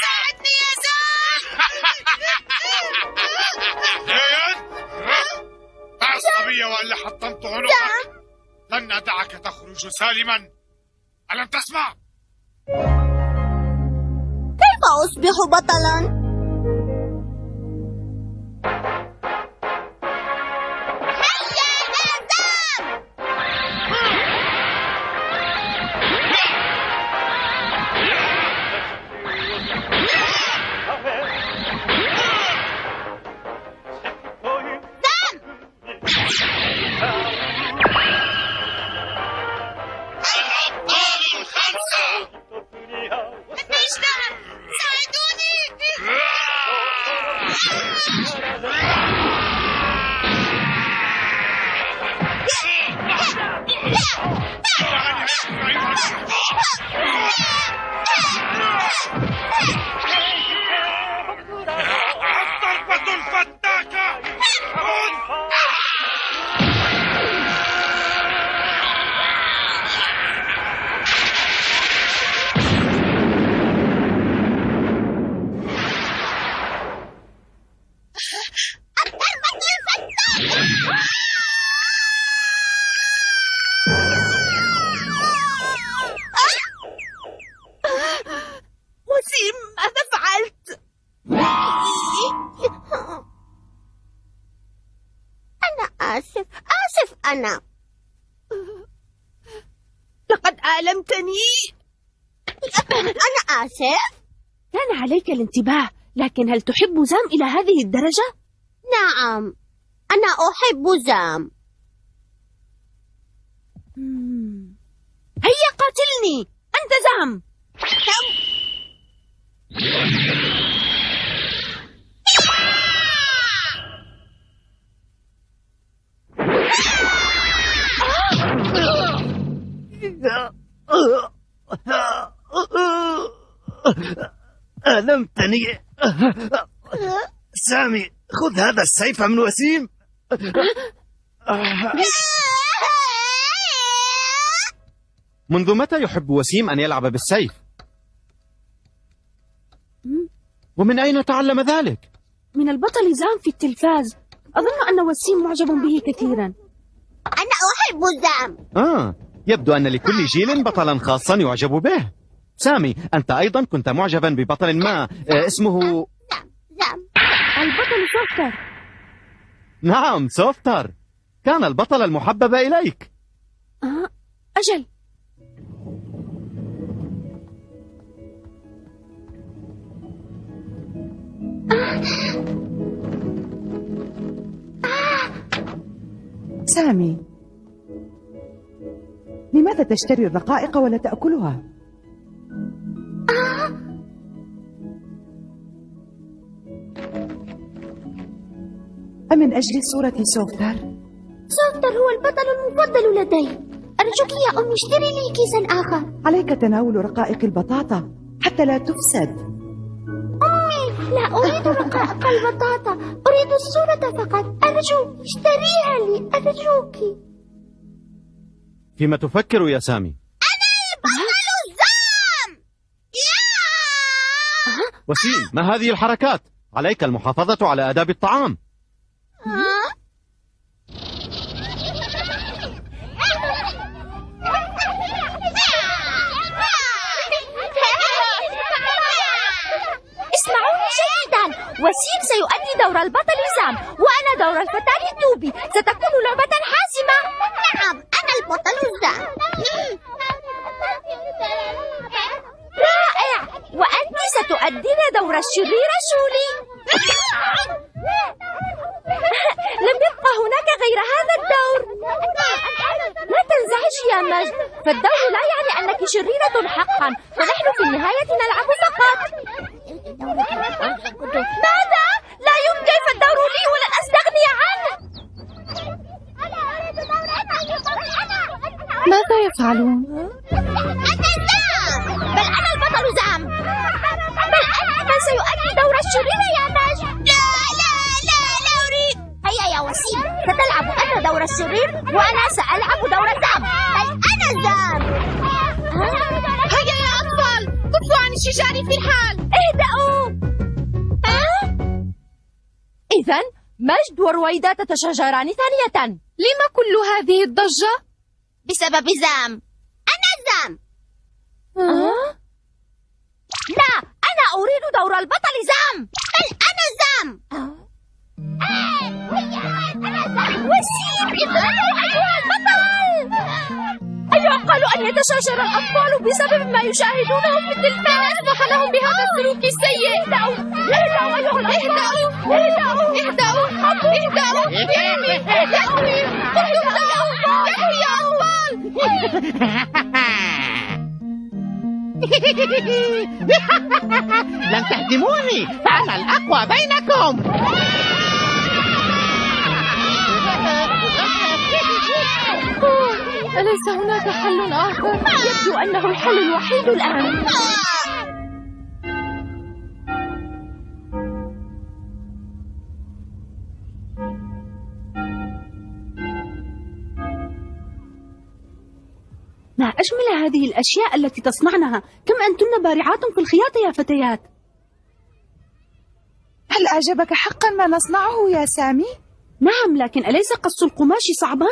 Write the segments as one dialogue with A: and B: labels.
A: ساعدني يا زام.
B: تعال الصبية وإلا حطمت عنقك. لن أدعك تخرج سالما. ألم تسمع؟
A: كيف أصبح بطلا؟
B: الضربة الفتاكة.
A: وسيم، ماذا فعلت؟ أنا آسف أنا. لقد آلمتني. أنا آسف.
C: كان عليك الانتباه، لكن هل تحب زام إلى هذه الدرجة؟
A: نعم، أنا أحب زام.
C: هيا قاتلني، أنت زام.
D: ألمتني. سامي، خذ هذا السيف من وسيم.
E: منذ متى يحب وسيم أن يلعب بالسيف؟ ومن أين تعلم ذلك؟
C: من البطل زام في التلفاز. أظن أن وسيم معجب به كثيرا.
A: أنا أحب زام.
E: يبدو أن لكل جيل بطلا خاصا يعجب به. سامي، أنت أيضا كنت معجبا ببطل ما اسمه
A: زام.
C: البطل سوفتر.
E: نعم، سوفتر كان البطل المحبب إليك.
C: أجل.
F: سامي، لماذا تشتري الرقائق ولا تأكلها؟ أمن أجل صورة سوفتر؟
A: سوفتر هو البطل المفضل لدي. أرجوك يا أمي اشتري لي كيسا آخر.
F: عليك تناول رقائق البطاطا حتى لا تفسد.
A: لا أريد رقائق البطاطا، أريد الصورة فقط. أرجوك اشتريها لي، أرجوك.
E: فيما تفكر يا سامي؟
A: أنا بطل زام.
E: وسيم، ما هذه الحركات؟ عليك المحافظة على آداب الطعام.
C: اسمعوني جيدا، وسيم سيؤدي دور البطل زام، وأنا دور الفتاة الدوبي. ستكون لعبة حاسمة.
A: نعم، أنا البطل زام.
C: رائع، وأنت ستؤدين دور الشريرة شولي. لم يبقى هناك غير هذا الدور. لا تنزعجي يا مجد، فالدور لا يعني أنك شريرة حقا، فنحن في النهاية نلعب فقط. ماذا؟ لا يمكن، فالدور لي ولن أستغني عنه.
F: ماذا يفعلون؟
A: أنا زام، بل أنا البطل زام.
C: بل أنت من سيؤدي دور الشريرة يا مجد.
A: لا أريد. هيا يا وسيم، ستلعب أنت دور الشرير وأنا سألعب دور زام. بل أنا زام.
C: الانشجار في الحال. اهدأوا. إذن مجد ورويدا تتشاجران ثانية. لما كل هذه الضجة؟
A: بسبب زام. أنا زام.
C: لا، أنا أريد دور البطل زام.
A: بل أنا زام.
C: وسيم، أيها البطل. أيعقل أن يتشاجر الأطفال بسبب ما يشاهدونه في التلفاز؟ أسمح لهم بهذا السلوك السيء. اهدأوا أيها الأطفال. اهدأوا يا أطفال.
E: لن تهزموني، فأنا الأقوى بينكم.
C: أليس هناك حل آخر؟ يبدو أنه الحل الوحيد الآن.
G: ما أجمل هذه الأشياء التي تصنعنها. كم أنتن بارعات في الخياطة يا فتيات.
F: هل أعجبك حقا ما نصنعه يا سامي؟
G: نعم، لكن أليس قص القماش صعبا؟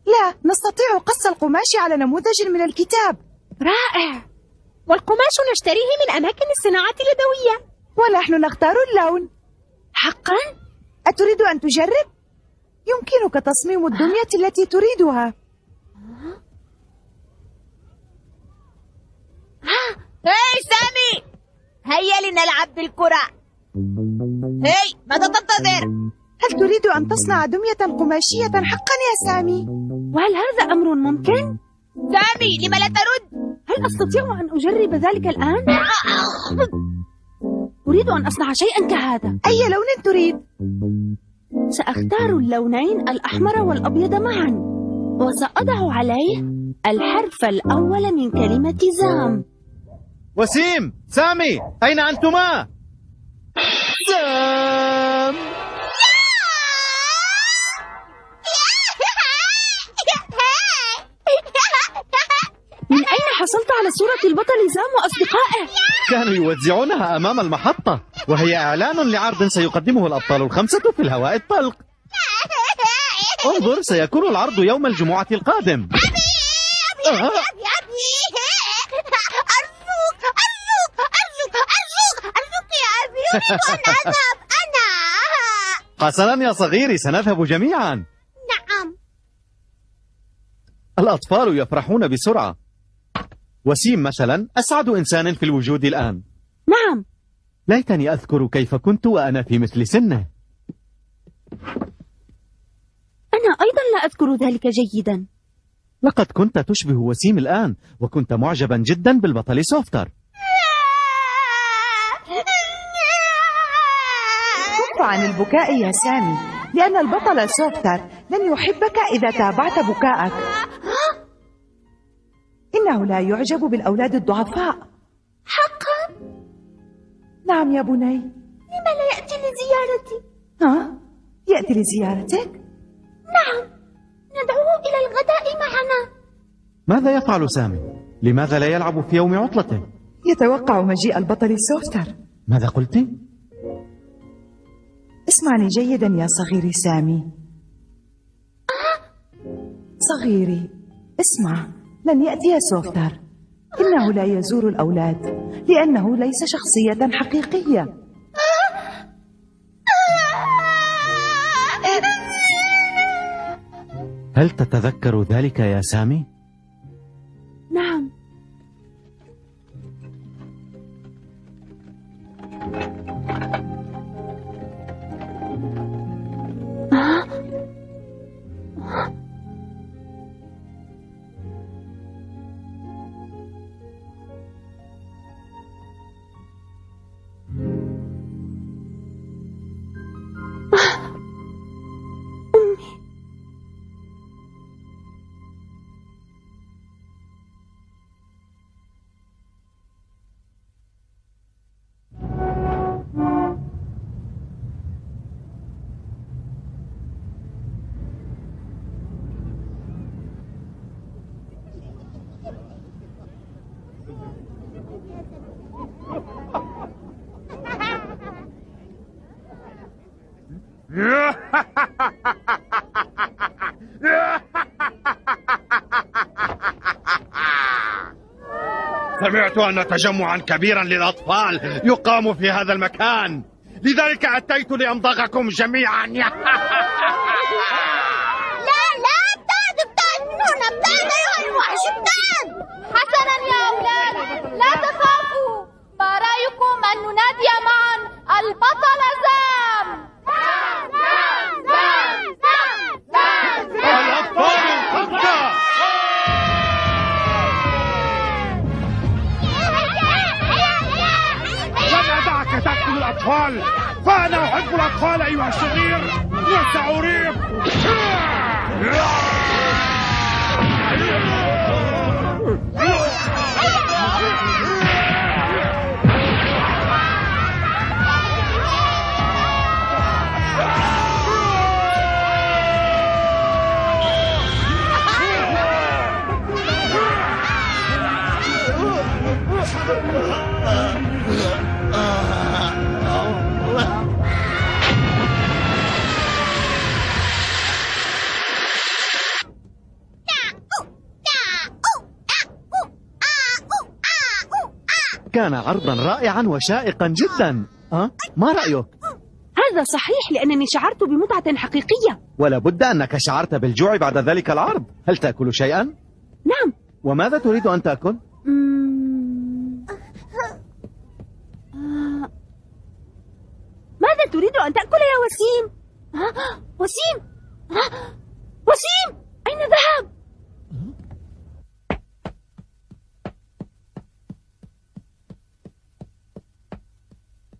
F: لا، نستطيع قص القماش على نموذج من الكتاب.
G: رائع.
C: والقماش نشتريه من أماكن الصناعة اليدوية.
F: ونحن نختار اللون.
G: حقا؟
F: أتريد أن تجرب؟ يمكنك تصميم الدمية التي تريدها.
C: هاي سامي، هيا لنلعب بالكرة. هاي، ماذا تنتظر؟
F: هل تريد أن تصنع دمية قماشية حقا يا سامي؟
G: وهل هذا أمر ممكن؟
C: سامي، لم لا ترد؟
G: هل أستطيع أن أجرب ذلك الآن؟ أريد أن أصنع شيئا كهذا.
F: أي لون تريد؟
G: سأختار اللونين الأحمر والأبيض معا، وسأضع عليه الحرف الأول من كلمة زام.
E: وسيم، سامي، أين أنتما؟ زام.
G: من أين حصلت على صورة البطل زام وأصدقائه؟
E: كانوا يوزعونها أمام المحطة، وهي إعلان لعرض سيقدمه الأبطال الخمسة في الهواء الطلق. انظر، سيكون العرض يوم الجمعة القادم.
A: أرجوك يا أبي، أريد أن أذهب أنا.
E: حسنا يا صغيري، سنذهب جميعا.
A: نعم.
E: الأطفال يفرحون بسرعة. وسيم مثلا أسعد إنسان في الوجود الآن.
G: نعم.
E: ليتني أذكر كيف كنت وأنا في مثل سنه.
G: أنا أيضا لا أذكر ذلك جيدا.
E: لقد كنت تشبه وسيم الآن، وكنت معجبا جدا بالبطل سوفتر.
F: كف عن البكاء يا سامي، لأن البطل سوفتر لن يحبك إذا تابعت بكاءك. إنه لا يعجب بالأولاد الضعفاء.
A: حقا؟
F: نعم يا بني.
A: لما لا يأتي لزيارتي؟
F: يأتي لزيارتك؟
A: نعم، ندعوه إلى الغداء معنا.
E: ماذا يفعل سامي؟ لماذا لا يلعب في يوم عطلته؟
F: يتوقع مجيء البطل سوفتر.
E: ماذا قلت؟
F: اسمعني جيدا يا صغيري سامي. صغيري، اسمع، لن يأتي سوفتر. إنه لا يزور الأولاد لأنه ليس شخصية حقيقية.
E: هل تتذكر ذلك يا سامي؟
G: نعم.
E: سمعت أن تجمعا كبيرا للأطفال يقام في هذا المكان، لذلك أتيت لأمضغكم جميعا.
A: لا ابتعد من هنا، ابتعد أيها الوحش، ابتعد.
C: حسنا يا أولاد، لا تخافوا. ما رأيكم أن ننادي معا البطل زام؟
E: الأطفال الخمسة.
B: لن أدعك تأكل الأطفال، فأنا أحب الأطفال أيها الصغير وسأريك.
E: كان عرضا رائعا وشائقا جدا. ما رأيك؟
G: هذا صحيح، لأنني شعرت بمتعة حقيقية.
E: ولا بد أنك شعرت بالجوع بعد ذلك العرض. هل تأكل شيئا؟
G: نعم.
E: وماذا تريد أن تأكل؟
G: ماذا تريد أن تأكل يا وسيم؟ وسيم! وسيم! أين ذهب؟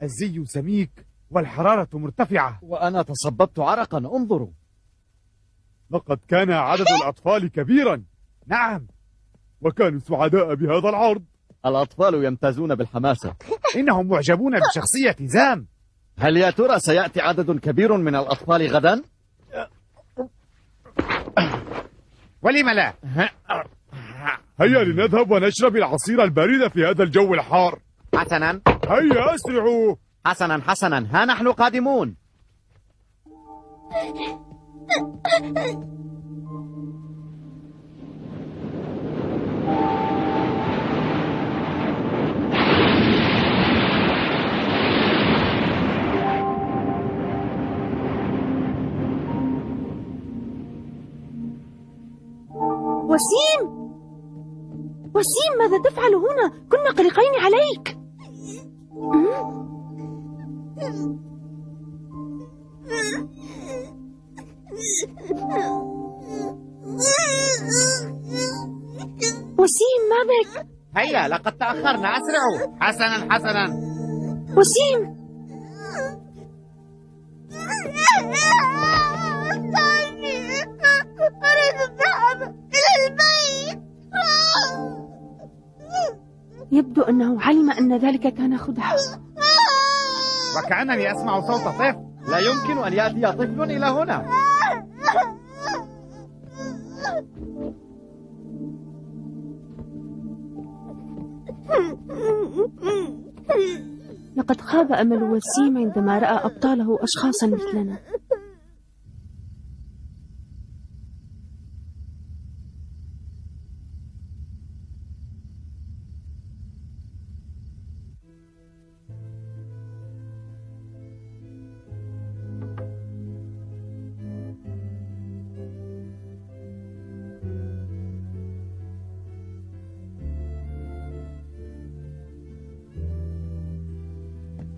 B: الزي سميك والحرارة مرتفعة،
E: وأنا تصببت عرقا. انظروا.
B: لقد كان عدد الأطفال كبيرا. نعم، وكانوا سعداء بهذا العرض.
E: الأطفال يمتازون بالحماسة.
B: إنهم معجبون بشخصية زام.
E: هل يا ترى سيأتي عدد كبير من الأطفال غدا؟
B: ولم لا؟ هيا لنذهب ونشرب العصير البارد في هذا الجو الحار.
E: حسنا
B: هيا أسرعوا.
E: حسنا، ها نحن قادمون.
G: وسيم! وسيم، ماذا تفعل هنا؟ كنا قلقين عليك. وسيم، ما بك؟
E: هيا، لقد تأخرنا. أسرعوا. حسنا.
G: وسيم!
A: أريد الذهاب إلى البيت.
G: يبدو أنه علم أن ذلك كان خدعة.
B: وكأنني أسمع صوت طفل.
E: لا يمكن أن يأتي طفل إلى هنا.
G: لقد خاب أمل وسيم عندما رأى أبطاله أشخاصا مثلنا.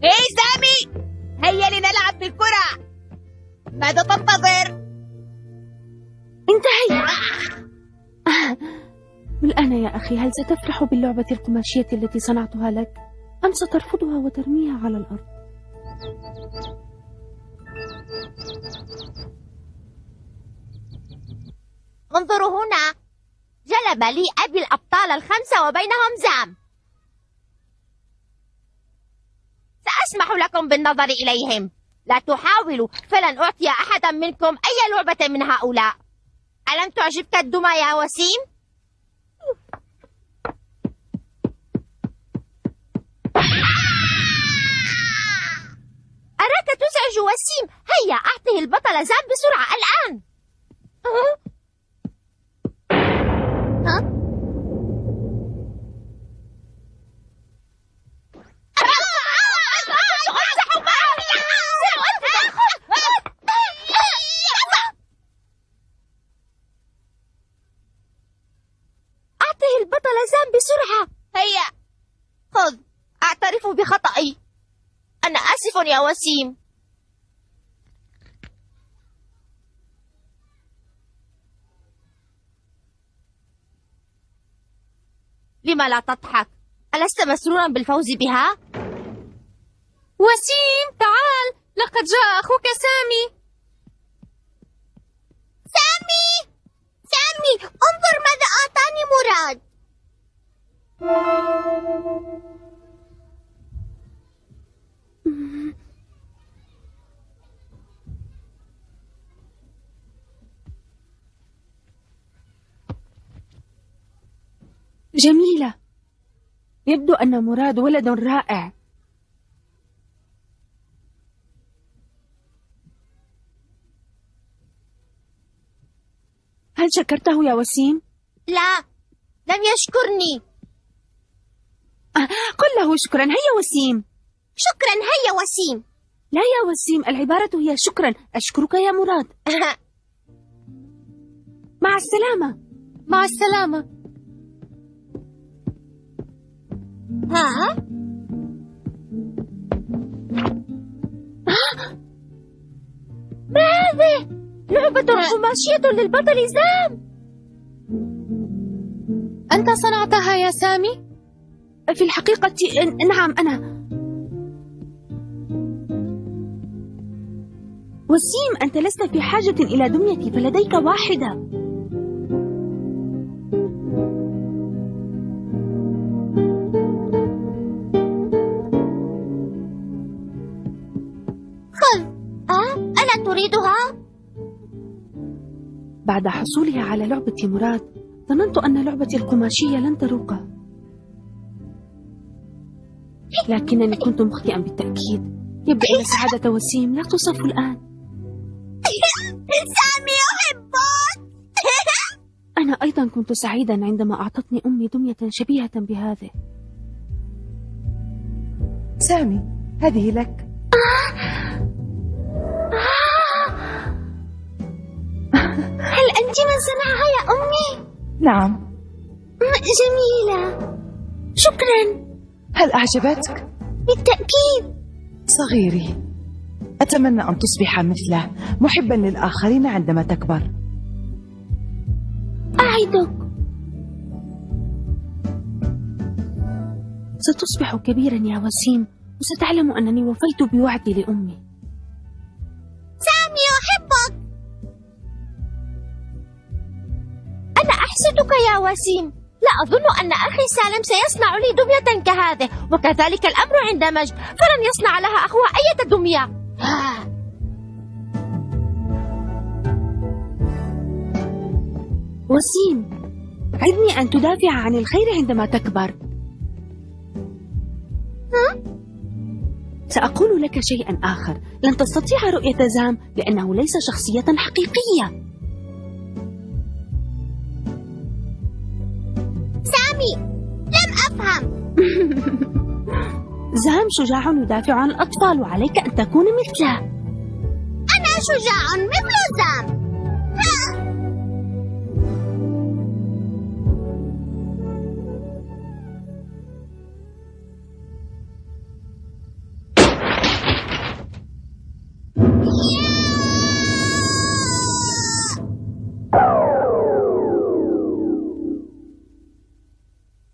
C: إيه سامي، هيا لنلعب بالكرة. ماذا تنتظر؟
G: انتهي. والآن يا أخي، هل ستفرح باللعبة القماشية التي صنعتها لك؟ أم سترفضها وترميها على الأرض؟
A: انظروا هنا، جلب لي أبي الأبطال الخمسة وبينهم زام. سأسمح لكم بالنظر إليهم. لا تحاولوا، فلن أعطي أحدا منكم أي لعبة من هؤلاء. ألم تعجبك الدمى يا وسيم؟ أراك تزعج وسيم. هيا أعطه البطل زام بسرعة الآن. زام بسرعة. هيا خذ، أعترف بخطئي. أنا آسف يا وسيم. لما لا تضحك؟ ألست مسرورا بالفوز بها؟
C: وسيم تعال، لقد جاء أخوك سامي.
A: سامي انظر ماذا أعطاني مراد.
G: جميلة، يبدو أن مراد ولد رائع. هل شكرته يا وسيم؟
A: لا، لم يشكرني.
G: قل له شكرا. هيا وسيم.
A: شكرا هيا وسيم.
G: لا يا وسيم، العبارة هي شكرا. أشكرك يا مراد. مع السلامة.
C: مع السلامة.
A: ها؟ ما هذه؟ لعبة قماشية للبطل زام.
C: أنت صنعتها يا سامي؟
G: في الحقيقة نعم أنا. وسيم، أنت لست في حاجة إلى دميتي، فلديك واحدة.
A: ألا تريدها؟
G: بعد حصولها على لعبة مراد ظننت أن لعبتي القماشية لن تروق، لكنني كنت مخطئا بالتأكيد. يبدو أن سعادة وسيم لا توصف الآن.
A: سامي يحبك.
G: أنا أيضا كنت سعيدا عندما أعطتني أمي دمية شبيهة بهذه.
F: سامي، هذه لك.
A: هل أنت من صنعها يا أمي؟
F: نعم.
A: جميلة، شكرا.
F: هل أعجبتك؟
A: بالتأكيد.
F: صغيري، أتمنى أن تصبح مثله، محبا للآخرين عندما تكبر.
A: أعدك.
G: ستصبح كبيرا يا وسيم، وستعلم أنني وفيت بوعدي لأمي.
A: سامي يحبك. أنا أحسدك يا وسيم. لا أظن أن أخي سالم سيصنع لي دمية كهذه، وكذلك الأمر عند مجد، فلن يصنع لها أخوها أي دمية.
G: وسيم، عدني أن تدافع عن الخير عندما تكبر. سأقول لك شيئا آخر. لن تستطيع رؤية زام لأنه ليس شخصية حقيقية.
A: سامي، لم أفهم.
G: زام شجاع يدافع عن الأطفال، وعليك أن تكون مثله.
A: أنا شجاع مثل زام.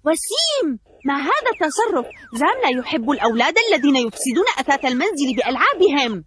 G: وسيم، ما هذا التصرف؟ زام لا يحب الأولاد الذين يفسدون أثاث المنزل بألعابهم.